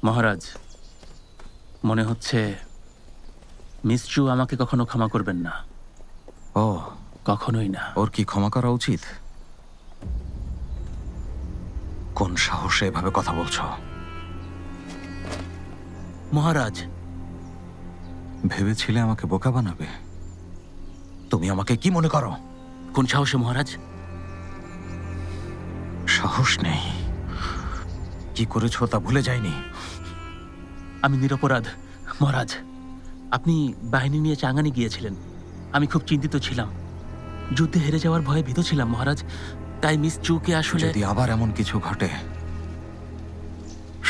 মহারাজ, মনে হচ্ছে মিস চু আমাকে কখনো ক্ষমা করবেন না। ও, কখনোই না। ওর কি ক্ষমা করা উচিত? কোন সাহসে এভাবে কথা বলছো? মহারাজ, ভেবেছিলে আমাকে বোকা বানাবে? তুমি আমাকে কি মনে করো? কোন সাহসে মহারাজ? সাহস নেই। কি করেছো তা ভুলে যায়নি। আমি নিরপরাধ মহারাজ। আপনি বাহিনী নিয়ে চাঙ্গানি গিয়েছিলেন। আমি খুব চিন্তিত ছিলাম, যুদ্ধে হেরে যাওয়ার ভয়ে ভীত ছিলাম মহারাজ। তাই মিস চুকে আসলে... যদি আবার এমন কিছু ঘটে,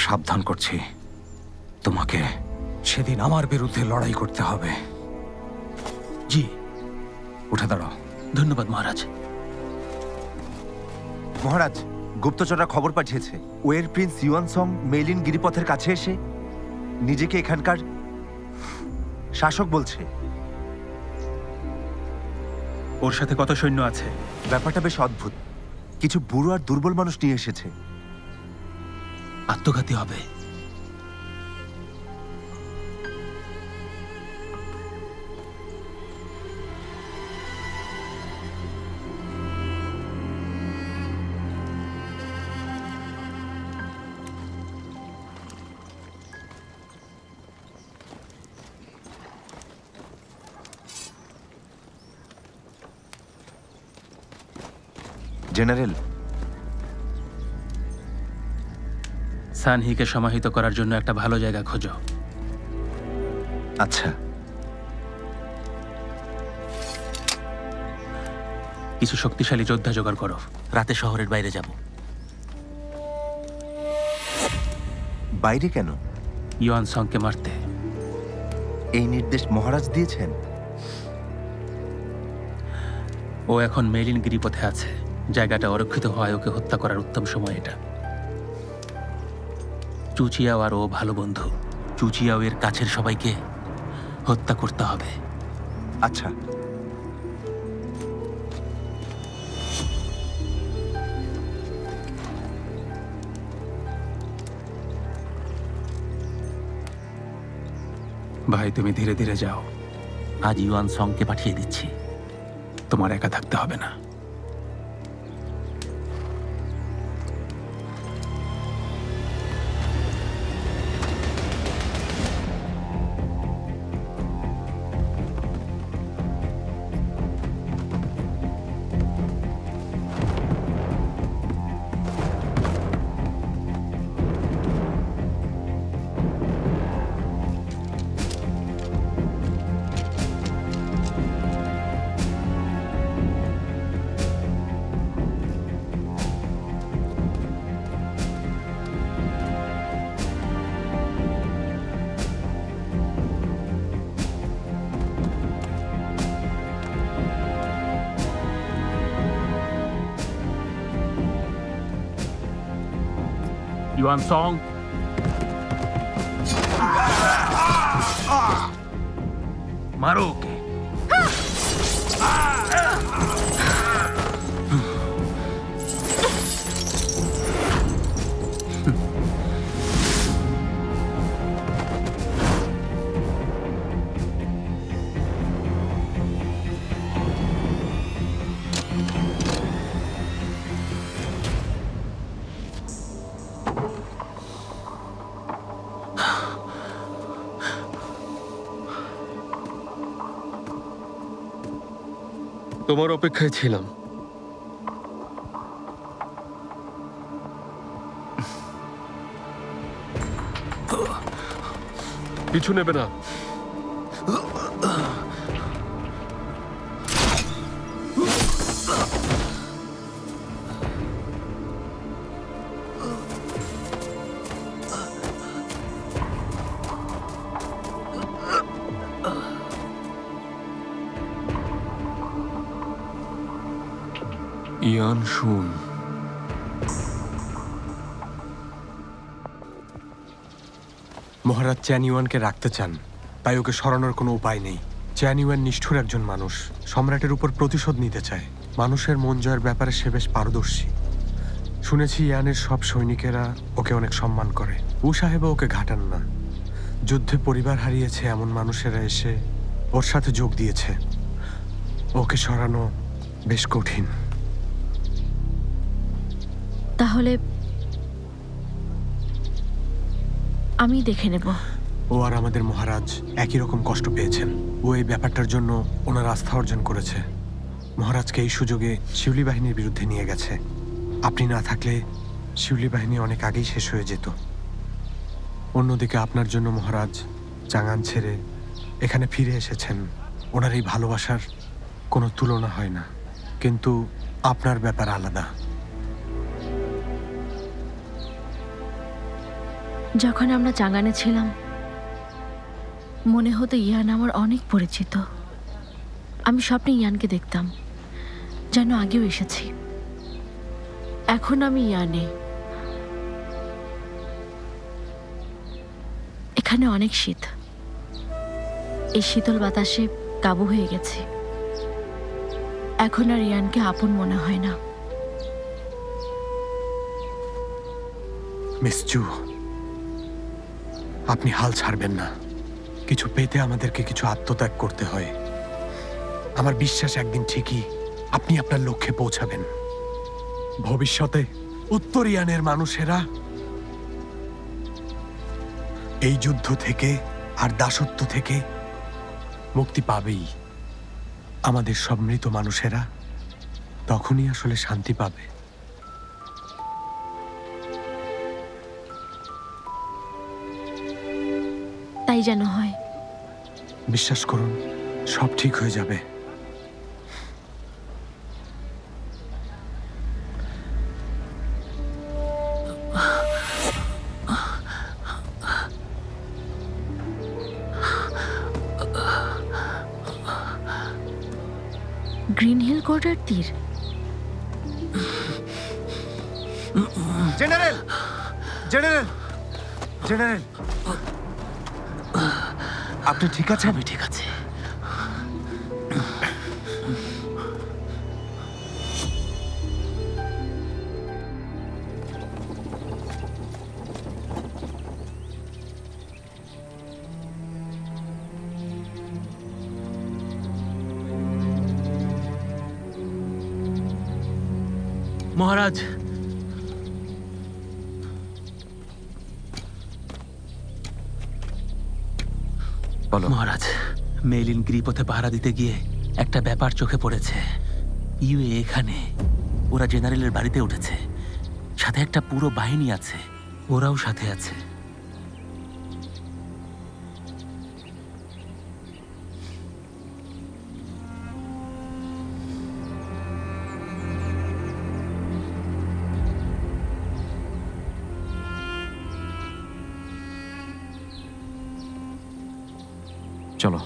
সাবধান করছি, তোমাকে সেদিন আমার বিরুদ্ধে লড়াই করতে হবে। জি। উঠে দাঁড়াও। ধন্যবাদ মহারাজ। মহারাজ, গুপ্তচররা খবর পাঠিয়েছে ওয়ের প্রিন্স ইউয়ানসং মেইলিন গিরিপথের কাছে এসে নিজেকে এখানকার শাসক বলছে। ওর সাথে কত সৈন্য আছে? ব্যাপারটা বেশ অদ্ভুত। কিছু বুড়ো আর দুর্বল মানুষ নিয়ে এসেছে। আত্মঘাতী হবে। জেনারেল, সানহিকে সমাহিত করার জন্য একটা ভালো জায়গা খোঁজো। আচ্ছা। কিছু শক্তিশালী যোদ্ধা জোগাড় করো। রাতে শহরের বাইরে যাব। বাইরে কেন? ইউয়ানসংকে মারতে। এই নির্দেশ মহারাজ দিয়েছেন? ও এখন মেইলিন গিরিপথে আছে। জায়গাটা অরক্ষিত হওয়ায় ওকে হত্যা করার উত্তম সময় এটা। চুচিয়াও আর ও ভালো বন্ধু। চুচিয়াও এর কাছের সবাইকে হত্যা করতে হবে। আচ্ছা। ভাই, তুমি ধীরে ধীরে যাও। আজ ইউয়ানসংকে পাঠিয়ে দিচ্ছি। তোমার একা থাকতে হবে না। ইউয়ানসং, মারো ওকে। তোমার অপেক্ষায় ছিলাম। পিছু নেবে না। ইয়ান শুন, মহারাজ চ্যান ইউয়ানকে রাখতে চান, তাই ওকে সরানোর কোনো উপায় নেই। চ্যান ইউয়ান নিষ্ঠুর একজন মানুষ, সম্রাটের উপর প্রতিশোধ নিতে চায়। মানুষের মন জয়ের ব্যাপারে সে বেশ পারদর্শী। শুনেছি ইয়ানের সব সৈনিকেরা ওকে অনেক সম্মান করে। উ সাহেবও ওকে ঘাটান না। যুদ্ধে পরিবার হারিয়েছে এমন মানুষেরা এসে ওর সাথে যোগ দিয়েছে। ওকে সরানো বেশ কঠিন। তাহলে আমি দেখে নেব। ও আর আমাদের মহারাজ একই রকম কষ্ট পেয়েছেন। ও এই ব্যাপারটার জন্য ওনার আস্থা অর্জন করেছে। মহারাজকে এই সুযোগে শিউলি বাহিনীর বিরুদ্ধে নিয়ে গেছে। আপনি না থাকলে শিউলি বাহিনী অনেক আগেই শেষ হয়ে যেত। অন্যদিকে আপনার জন্য মহারাজ চাঙ্গান ছেড়ে এখানে ফিরে এসেছেন। ওনার এই ভালোবাসার কোনো তুলনা হয় না। কিন্তু আপনার ব্যাপার আলাদা। যখন আমরা চাঙ্গানে ছিলাম মনে হতো ইয়ান আমার অনেক পরিচিত। আমি স্বপ্নে ইয়ানকে দেখতাম, যেন আগেও এসেছি। এখন আমি ইয়ানে। এখানে অনেক শীত। এই শীতল বাতাসে কাবু হয়ে গেছে। এখন আর ইয়ানকে আপন মনে হয় না। মিস চু, আপনি হাল ছাড়বেন না। কিছু পেতে আমাদেরকে কিছু আত্মত্যাগ করতে হয়। আমার বিশ্বাস একদিন ঠিকই আপনি আপনার লক্ষ্যে পৌঁছাবেন। ভবিষ্যতে উত্তর ইয়ানের মানুষেরা এই যুদ্ধ থেকে আর দাসত্ব থেকে মুক্তি পাবেই। আমাদের সব মৃত মানুষেরা তখনই আসলে শান্তি পাবে। তাই যেন হয়। বিশ্বাস করুন, সব ঠিক হয়ে যাবে। গ্রিন হিল কোর্টের তীর। জেনারেল, জেনারেল, জেনারেল, আপনি ঠিক আছেন? আমি ঠিক আছে। মহারাজ, মহারাজ, মেইলিন গিরিপথে পাহারা দিতে গিয়ে একটা ব্যাপার চোখে পড়েছে। ইউএ এখানে, ওরা জেনারেলের বাড়িতে উঠেছে। সাথে একটা পুরো বাহিনী আছে, ওরাও সাথে আছে। চলো।